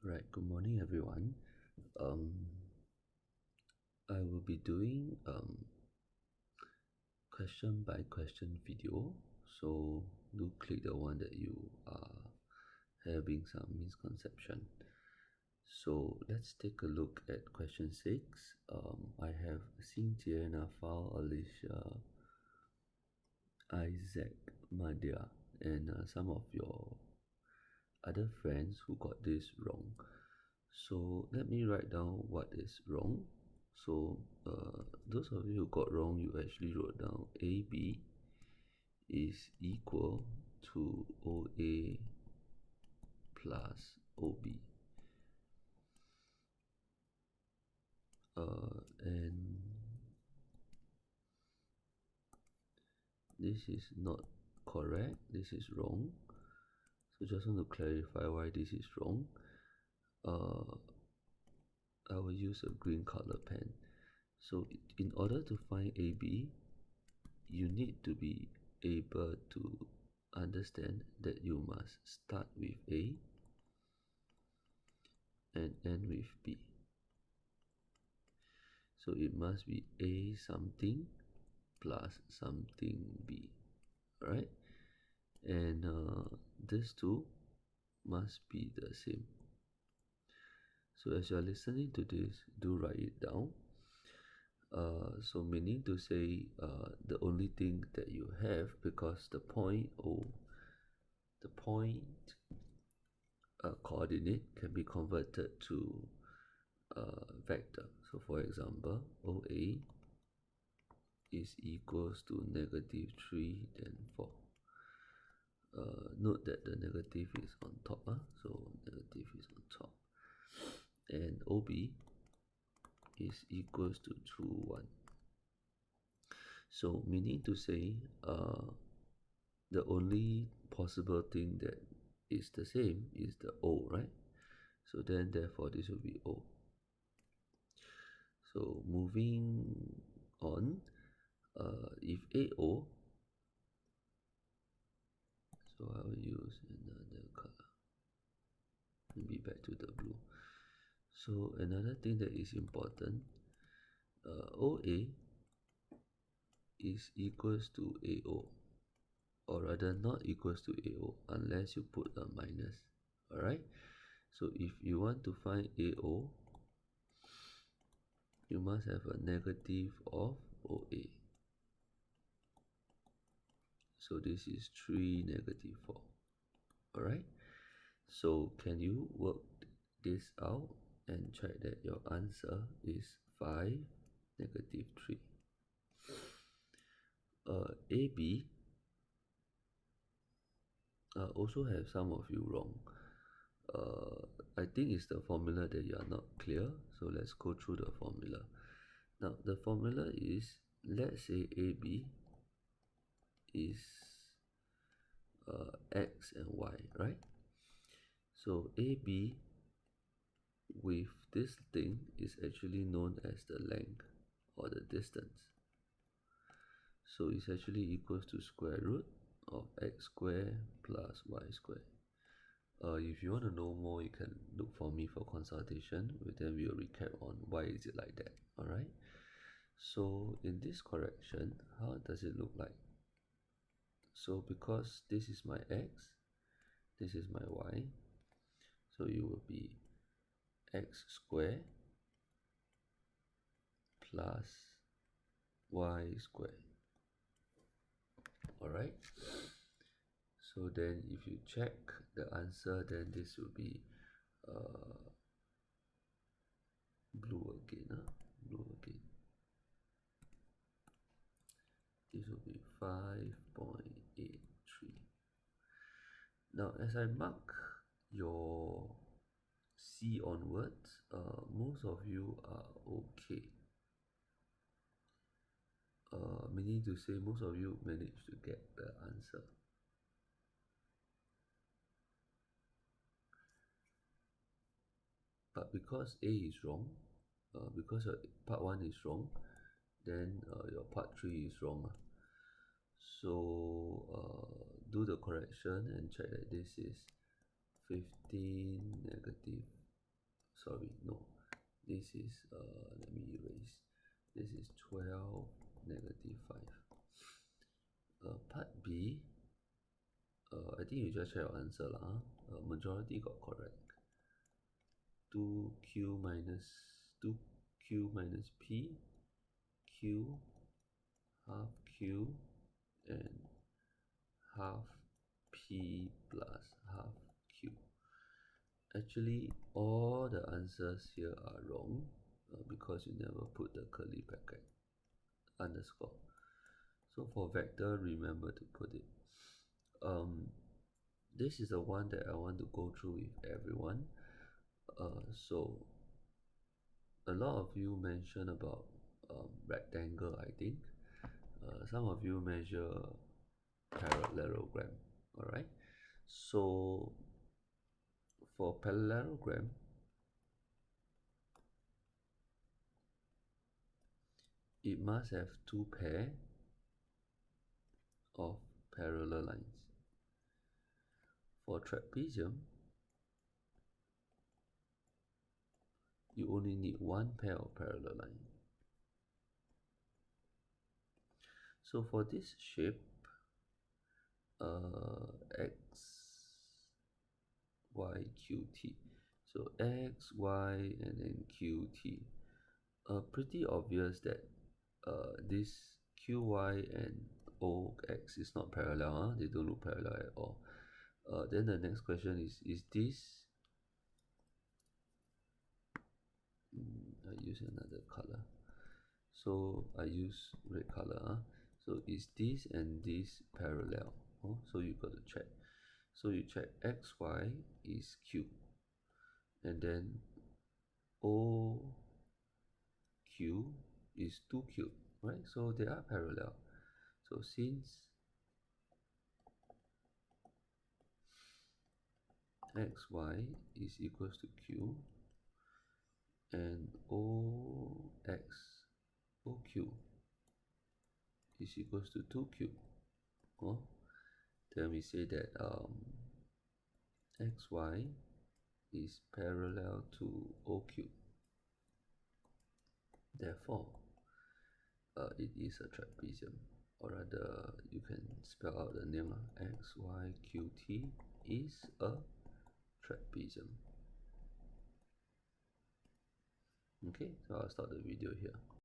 Right, good morning everyone. I will be doing question by question video. So do click the one that you are having some misconception. So let's take a look at question 6. I have Xinjie, Nafal, Alicia, Isaac, Madhya, and some of your other friends who got this wrong. So let me write down what is wrong. So those of you who got wrong, you actually wrote down AB is equal to OA plus OB. And this is not correct, this is wrong. So just want to clarify why this is wrong. I will use a green color pen. So in order to find AB, you need to be able to understand that you must start with A and end with B. So it must be A something plus something B, right? And these two must be the same. So as you are listening to this, do write it down. So meaning to say the only thing that you have, because the point coordinate can be converted to vector. So for example, OA is equals to -3, then 4. Note that the negative is on top, so negative is on top. And OB is equals to 2, 1. So meaning to say, the only possible thing that is the same is the O, right? So then therefore this will be O. So moving on, if AO, so I will use another color, maybe back to the blue. So another thing that is important, OA is equals to AO, or rather not equals to AO unless you put a minus. Alright, so if you want to find AO, you must have a negative of OA. So this is 3, -4. Alright, so can you work this out and check that your answer is 5, -3. AB also have some of you wrong. I think it's the formula that you are not clear. So let's go through the formula. Now the formula is, let's say AB is X and Y, right? So AB with this thing is actually known as the length or the distance. So it's actually equals to square root of x squared plus y squared. If you want to know more, you can look for me for consultation. Then we'll recap on why is it like that. Alright. So in this correction, how does it look like? So because this is my x, this is my y, so it will be x squared plus y squared. Alright. So then if you check the answer, then this will be blue again. Blue again. This will be 5.83. Now as I mark your C onwards, most of you are okay. Meaning to say most of you managed to get the answer. But because A is wrong, because your part 1 is wrong, then your part 3 is wrong. So do the correction and check that this is 15, sorry, no, this is let me erase. This is 12 negative 5. Part B, I think you just check your answer lah. Majority got correct. 2q minus 2q minus p, q, half q, and half p plus half q. Actually, all the answers here are wrong because you never put the curly bracket underscore. So for vector, remember to put it. This is the one that I want to go through with everyone. So a lot of you mentioned about rectangle, I think. Some of you measure parallelogram, all right? So for parallelogram, it must have two pair of parallel lines. For trapezium, you only need one pair of parallel lines. So for this shape, x, y, q, t. So x, y, and then q, t. Pretty obvious that this q, y, and o, x is not parallel. They don't look parallel at all. Then the next question is this? I use another color. So I use red color. So is this and this parallel? So you got to check. So you check xy is q, and then OQ is 2q, right? So they are parallel. So since xy is equals to q and OQ is equals to 2q, then we say that xy is parallel to OQ. Therefore, it is a trapezium, or rather, you can spell out the name. XYQT is a trapezium. Okay, so I'll stop the video here.